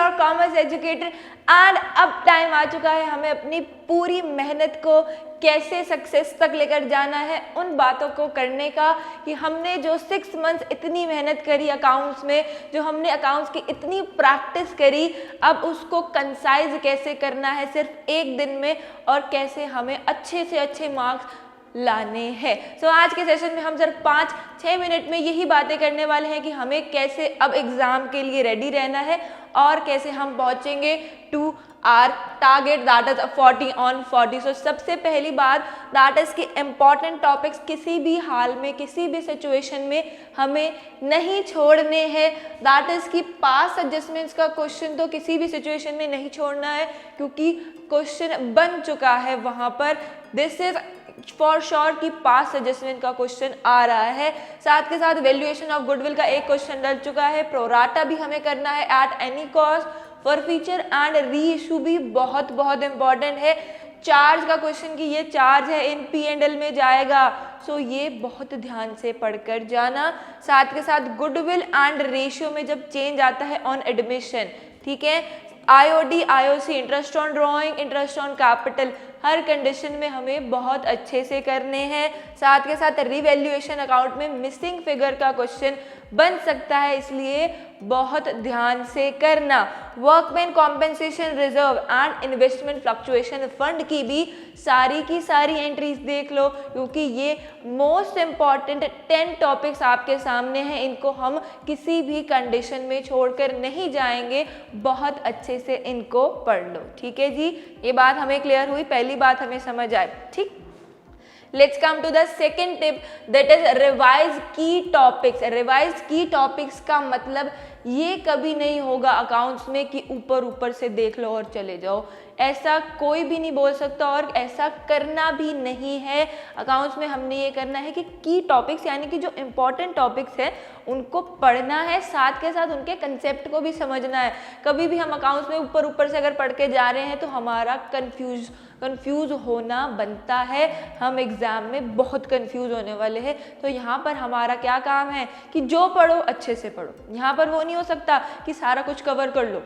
और commerce educator and अब time आ चुका है हमें अपनी पूरी मेहनत को कैसे सक्सेस तक लेकर जाना है, उन बातों को करने का कि हमने जो 6 मंथ्स इतनी मेहनत करी अकाउंट्स में, जो हमने अकाउंट्स की इतनी प्रैक्टिस करी, अब उसको कंसाइज कैसे करना है सिर्फ एक दिन में और कैसे हमें अच्छे से अच्छे मार्क्स लाने हैं। सो आज के सेशन में हम सिर्फ 5-6 मिनट में यही बातें करने वाले हैं कि हमें कैसे अब एग्जाम के लिए रेडी रहना है और कैसे हम पहुंचेंगे to our target that is 40 on 40। So सबसे पहली बात दैट इज कि इम्पॉर्टेंट टॉपिक्स किसी भी हाल में किसी भी सिचुएशन में हमें नहीं छोड़ने हैं। दैट इज कि पास्ट एडजस्टमेंट्स का क्वेश्चन तो किसी भी सिचुएशन में नहीं छोड़ना है क्योंकि क्वेश्चन बन चुका है वहां पर। दिस इज फॉर श्योर कि पास्ट एडजस्टमेंट का क्वेश्चन आ रहा है। साथ के साथ वैल्यूएशन ऑफ गुडविल का एक क्वेश्चन डल चुका है। प्रोराटा भी हमें करना है at any cost. For feature and re issue भी बहुत बहुत इंपॉर्टेंट है। चार्ज का क्वेश्चन कि ये चार्ज है इन P&L में जाएगा, सो ये बहुत ध्यान से पढ़कर जाना। साथ के साथ गुडविल एंड रेशियो में जब चेंज आता है ऑन एडमिशन, ठीक है, IOD IOC interest on drawing, interest on capital, her condition में हमें बहुत अच्छे से करने हैं। साथ के साथ रिवैल्यूएशन अकाउंट में मिसिंग फिगर का क्वेश्चन बन सकता है, इसलिए बहुत ध्यान से करना। Workman compensation reserve and investment fluctuation fund की भी सारी एंट्रीज देख लो क्योंकि ये मोस्ट इंपॉर्टेंट 10 टॉपिक्स आपके सामने हैं। इनको हम किसी भी कंडीशन में छोड़कर नहीं जाएंगे, बहुत अच्छे से इनको पढ़ लो, ठीक है जी। ये बात हमें क्लियर हुई, पहली बात हमें समझ आई, ठीक। Let's come to the second tip that is revise key topics। revise key topics का मतलब ये कभी नहीं होगा अकाउंट्स में कि ऊपर से देख लो और चले जाओ, ऐसा कोई भी नहीं बोल सकता और ऐसा करना भी नहीं है। अकाउंट्स में हमने ये करना है कि की टॉपिक्स यानी कि जो इम्पोर्टेंट टॉपिक्स हैं उनको पढ़ना है, साथ के साथ उनके कंसेप्ट को भी समझना है। कभी भी हम अकाउंट्स में ऊपर से अगर पढ़ के जा रहे हैं तो हमारा कंफ्यूज होना बनता है, हम एग्जाम में बहुत कंफ्यूज होने वाले हैं। तो यहाँ पर हमारा क्या काम है कि जो पढ़ो अच्छे से पढ़ो। यहाँ पर वो नहीं हो सकता कि सारा कुछ कवर कर लो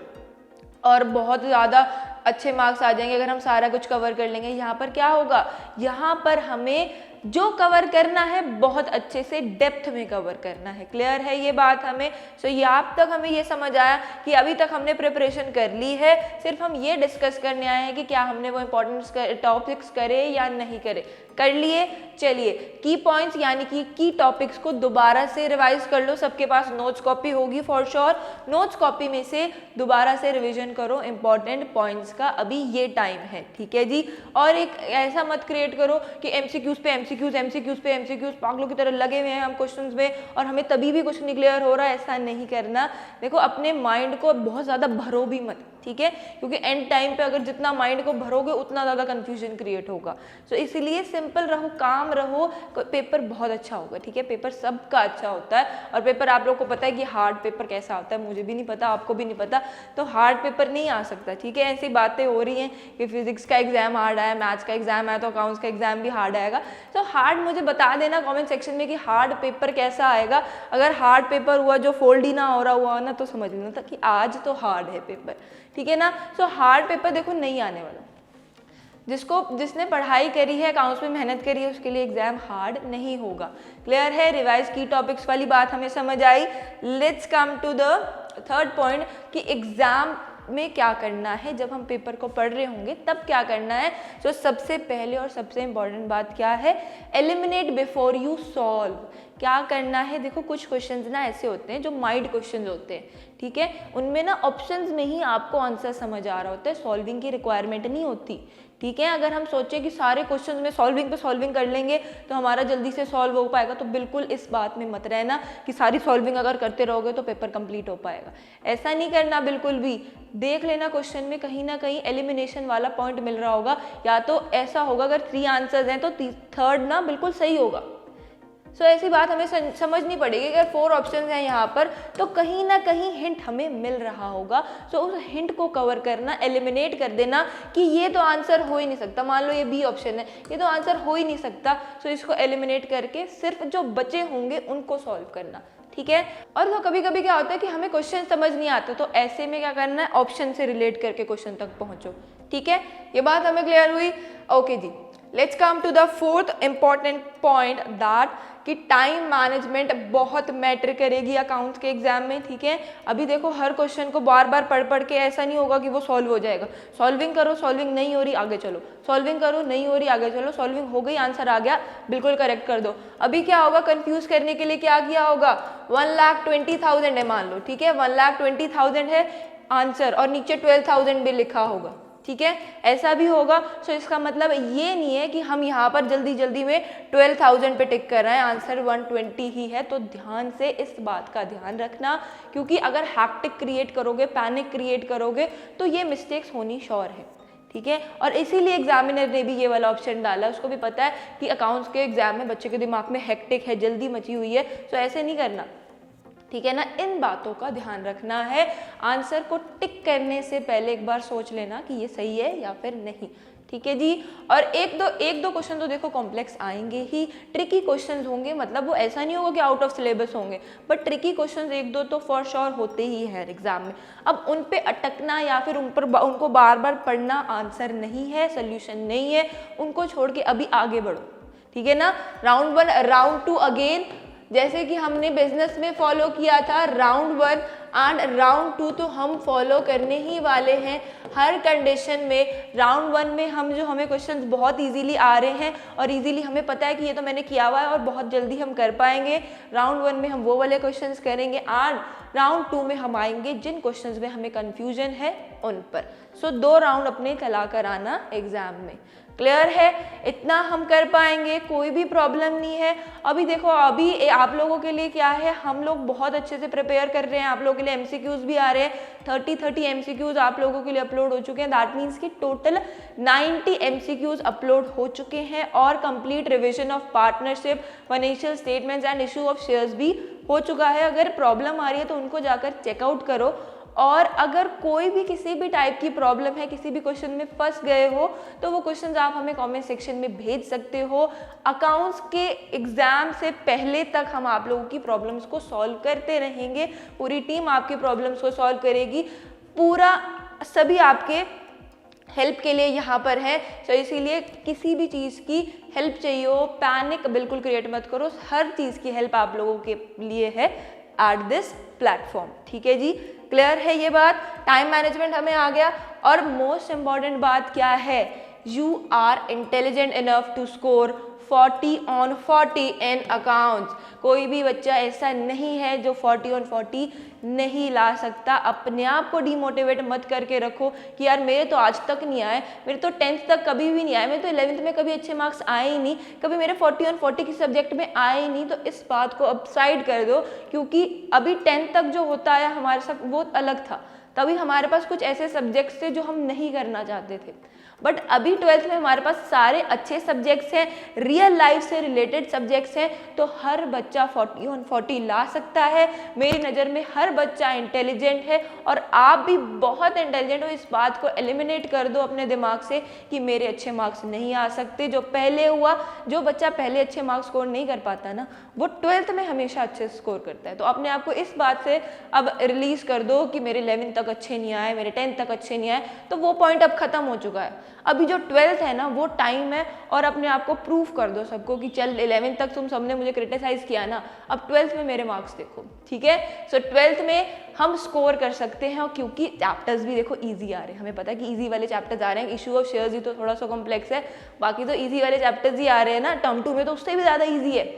और बहुत ज़्यादा अच्छे मार्क्स आ जाएंगे अगर हम सारा कुछ कवर कर लेंगे। यहाँ पर क्या होगा, यहाँ पर हमें जो कवर करना है बहुत अच्छे से डेप्थ में कवर करना है। क्लियर है ये बात हमें? सो यहाँ तक हमें ये समझ आया कि अभी तक हमने प्रिपरेशन कर ली है, सिर्फ हम ये डिस्कस करने आए हैं कि क्या हमने वो इंपॉर्टेंट टॉपिक्स करे या नहीं करे। कर लिए, चलिए की पॉइंट्स यानी कि की टॉपिक्स को दोबारा से रिवाइज कर लो। सबके पास नोट्स कॉपी होगी फॉर श्योर, नोट्स कॉपी में से दोबारा से रिवीजन करो इंपॉर्टेंट पॉइंट्स का, अभी ये टाइम है, ठीक है जी। और एक ऐसा मत क्रिएट करो कि एमसीक्यूज पे एमसीक्यूज पागलों की तरह लगे हुए हैं हम क्वेश्चंस में और हमें तभी भी कुछ नहीं क्लियर हो रहा है, ऐसा नहीं करना। देखो अपने माइंड को बहुत ज़्यादा भरो भी मत, ठीक है, क्योंकि एंड टाइम पे अगर जितना माइंड को भरोगे उतना ज़्यादा कंफ्यूजन क्रिएट होगा। सो इसलिए सिंपल रहो, काम रहो, पेपर बहुत अच्छा होगा, ठीक है। पेपर सबका अच्छा होता है और पेपर आप लोग को पता है कि हार्ड पेपर कैसा होता है, मुझे भी नहीं पता, आपको भी नहीं पता, तो हार्ड पेपर नहीं आ सकता, ठीक है। ऐसी बातें हो रही हैं कि फिजिक्स का एग्जाम हार्ड आया, मैथ्स का एग्जाम आया तो अकाउंट्स का एग्जाम भी हार्ड आएगा। तो हार्ड मुझे बता देना कॉमेंट सेक्शन में कि हार्ड पेपर कैसा आएगा। अगर हार्ड पेपर हुआ जो फोल्ड ही ना हो रहा हुआ ना तो समझ लेना था कि आज तो हार्ड है पेपर, ठीक है ना। सो हार्ड पेपर देखो नहीं आने वाला, जिसने पढ़ाई करी है, अकाउंट्स में मेहनत करी है, उसके लिए एग्जाम हार्ड नहीं होगा। क्लियर है? रिवाइज की टॉपिक्स वाली बात हमें समझ आई। Let's come to the third point कि एग्जाम में क्या करना है, जब हम पेपर को पढ़ रहे होंगे तब क्या करना है। तो सबसे पहले और सबसे इम्पॉर्टेंट बात क्या है, एलिमिनेट बिफोर यू सॉल्व। क्या करना है, देखो कुछ क्वेश्चंस ना ऐसे होते हैं जो माइंड क्वेश्चंस होते हैं, ठीक है, उनमें ना ऑप्शंस में ही आपको आंसर समझ आ रहा होता है, सॉल्विंग की रिक्वायरमेंट नहीं होती, ठीक है। अगर हम सोचें कि सारे क्वेश्चंस में सॉल्विंग कर लेंगे तो हमारा जल्दी से सॉल्व हो पाएगा, तो बिल्कुल इस बात में मत रहना कि सारी सॉल्विंग अगर करते रहोगे तो पेपर कंप्लीट हो पाएगा, ऐसा नहीं करना बिल्कुल भी। देख लेना क्वेश्चन में कहीं ना कहीं एलिमिनेशन वाला पॉइंट मिल रहा होगा, या तो ऐसा होगा अगर 3 आंसर्स हैं तो थर्ड ना बिल्कुल सही होगा। सो ऐसी बात हमें समझनी पड़ेगी। अगर 4 ऑप्शंस हैं यहाँ पर तो कहीं ना कहीं हिंट हमें मिल रहा होगा, सो उस हिंट को कवर करना, एलिमिनेट कर देना कि ये तो आंसर हो ही नहीं सकता। मान लो ये बी ऑप्शन है, ये तो आंसर हो ही नहीं सकता, सो इसको एलिमिनेट करके सिर्फ जो बचे होंगे उनको सॉल्व करना, ठीक है। और तो कभी कभी क्या होता है कि हमें क्वेश्चन समझ नहीं आता, तो ऐसे में क्या करना है, ऑप्शन से रिलेट करके क्वेश्चन तक पहुंचो, ठीक है। ये बात हमें क्लियर हुई। ओके जी, let's come to the fourth important point, that कि टाइम मैनेजमेंट बहुत मैटर करेगी अकाउंट्स के एग्जाम में, ठीक है। अभी देखो हर क्वेश्चन को बार बार पढ़ पढ़ के ऐसा नहीं होगा कि वो सॉल्व हो जाएगा। सॉल्विंग करो, सॉल्विंग नहीं हो रही आगे चलो, सॉल्विंग करो नहीं हो रही आगे चलो, सॉल्विंग हो गई आंसर आ गया बिल्कुल करेक्ट कर दो। अभी क्या होगा, कंफ्यूज करने के लिए क्या किया होगा, 1,20,000 है मान लो, ठीक है, 1,20,000 है आंसर और नीचे 12,000 भी लिखा होगा, ठीक है, ऐसा भी होगा। सो इसका मतलब ये नहीं है कि हम यहाँ पर जल्दी जल्दी में 12,000 पे टिक कर रहे हैं, आंसर 120 ही है। तो ध्यान से इस बात का ध्यान रखना, क्योंकि अगर हैक्टिक क्रिएट करोगे, पैनिक क्रिएट करोगे तो ये मिस्टेक्स होनी श्योर है, ठीक है। और इसीलिए एग्जामिनर ने भी ये वाला ऑप्शन डाला, उसको भी पता है कि अकाउंट्स के एग्जाम में बच्चे के दिमाग में हेक्टिक है, जल्दी मची हुई है, तो ऐसे नहीं करना, ठीक है ना। इन बातों का ध्यान रखना है। आंसर को टिक करने से पहले एक बार सोच लेना कि ये सही है या फिर नहीं, ठीक है जी। और एक दो क्वेश्चन तो देखो कॉम्प्लेक्स आएंगे ही, ट्रिकी क्वेश्चंस होंगे, मतलब वो ऐसा नहीं होगा कि आउट ऑफ सिलेबस होंगे, बट ट्रिकी क्वेश्चंस एक दो तो फॉर श्योर होते ही हैं एग्जाम में। अब उन पे अटकना या फिर उनको बार बार पढ़ना आंसर नहीं है, सोल्यूशन नहीं है, उनको छोड़ के अभी आगे बढ़ो, ठीक है ना। राउंड 1 राउंड 2 अगेन, जैसे कि हमने बिजनेस में फॉलो किया था राउंड 1 एंड राउंड 2, तो हम फॉलो करने ही वाले हैं हर कंडीशन में। राउंड 1 में हमें क्वेश्चंस बहुत इजीली आ रहे हैं और इजीली हमें पता है कि ये तो मैंने किया हुआ है और बहुत जल्दी हम कर पाएंगे। राउंड 1 में हम वो वाले क्वेश्चंस करेंगे एंड राउंड 2 में हम आएंगे जिन क्वेश्चंस में हमें कंफ्यूजन है उन पर। सो 2 राउंड अपने चला कर आना एग्जाम में, क्लियर है, इतना हम कर पाएंगे, कोई भी प्रॉब्लम नहीं है। अभी देखो अभी आप लोगों के लिए क्या है, हम लोग बहुत अच्छे से प्रिपेयर कर रहे हैं, आप लोगों के लिए एमसीक्यूज भी आ रहे हैं, 30 एमसीक्यूज आप लोगों के लिए अपलोड हो चुके हैं, दैट मीन्स कि टोटल 90 एमसीक्यूज अपलोड हो चुके हैं और complete revision of partnership, financial statements and issue of shares भी हो चुका है। अगर प्रॉब्लम आ रही है तो उनको जाकर चेकआउट करो, और अगर कोई भी किसी भी टाइप की प्रॉब्लम है, किसी भी क्वेश्चन में फंस गए हो, तो वो क्वेश्चंस आप हमें कमेंट सेक्शन में भेज सकते हो। अकाउंट्स के एग्जाम से पहले तक हम आप लोगों की प्रॉब्लम्स को सॉल्व करते रहेंगे, पूरी टीम आपकी प्रॉब्लम्स को सॉल्व करेगी, पूरा सभी आपके हेल्प के लिए यहाँ पर है। तो इसीलिए किसी भी चीज़ की हेल्प चाहिए हो, पैनिक बिल्कुल क्रिएट मत करो, हर चीज़ की हेल्प आप लोगों के लिए है एट दिस प्लेटफॉर्म, ठीक है जी, क्लियर है ये बात। टाइम मैनेजमेंट हमें आ गया, और मोस्ट इंपॉर्टेंट बात क्या है, you are intelligent enough to score 40 on 40 in accounts. कोई भी बच्चा ऐसा नहीं है जो 40 on 40 नहीं ला सकता। अपने आप को डिमोटिवेट मत करके रखो कि यार मेरे तो आज तक नहीं आए, मेरे तो 10th तक कभी भी नहीं आए, मेरे तो 11th में कभी अच्छे मार्क्स आए ही नहीं, कभी मेरे 40 on 40 किसी सब्जेक्ट में आए ही नहीं। तो इस बात को अब साइड कर दो, क्योंकि अभी 10th तक जो होता है हमारे साथ वो अलग था, तभी हमारे पास कुछ ऐसे सब्जेक्ट्स थे जो हम नहीं करना चाहते थे, बट अभी 12th में हमारे पास सारे अच्छे सब्जेक्ट्स हैं, रियल लाइफ से रिलेटेड सब्जेक्ट्स हैं, तो हर बच्चा 40 on 40 ला सकता है। मेरी नज़र में हर बच्चा इंटेलिजेंट है और आप भी बहुत इंटेलिजेंट हो। इस बात को एलिमिनेट कर दो अपने दिमाग से कि मेरे अच्छे मार्क्स नहीं आ सकते। जो पहले हुआ, जो बच्चा पहले अच्छे मार्क्स स्कोर नहीं कर पाता ना, वो 12th में हमेशा अच्छे स्कोर करता है। तो अपने आप को इस बात से अब रिलीज कर दो कि मेरे 11th तक अच्छे नहीं आए, मेरे 10th तक अच्छे नहीं आए, तो वो पॉइंट अब खत्म हो चुका है। अभी जो 12th है ना, वो टाइम है, और अपने आप को प्रूव कर दो सबको कि चल 11th तक तुम सबने मुझे क्रिटिसाइज किया ना, अब 12th में मेरे मार्क्स देखो, ठीक है। सो 12th में हम स्कोर कर सकते हैं, क्योंकि चैप्टर्स भी देखो इजी आ रहे हैं, हमें पता है कि इजी वाले चैप्टर्स आ रहे हैं। इशू ऑफ शेयर्स ही तो थोड़ा सा कॉम्प्लेक्स है, बाकी तो इजी वाले चैप्टर्स ही आ रहे हैं ना, टर्म 2 में तो उससे भी ज़्यादा ईजी है।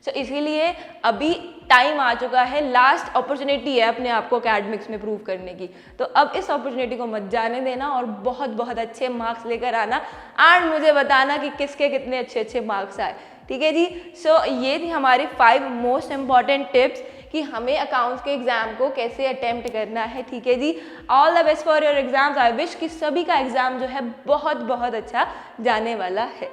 सो इसीलिए अभी टाइम आ चुका है, लास्ट अपॉर्चुनिटी है अपने आप को एकेडमिक्स में प्रूव करने की। तो अब इस अपॉर्चुनिटी को मत जाने देना और बहुत बहुत अच्छे मार्क्स लेकर आना, एंड मुझे बताना कि किसके कितने अच्छे अच्छे मार्क्स आए, ठीक है जी। सो ये थी हमारी 5 मोस्ट इंपॉर्टेंट टिप्स कि हमें अकाउंट्स के एग्जाम को कैसे अटेम्प्ट करना है, ठीक है जी। All the best for your exams. I wish कि सभी का एग्जाम जो है बहुत बहुत अच्छा जाने वाला है।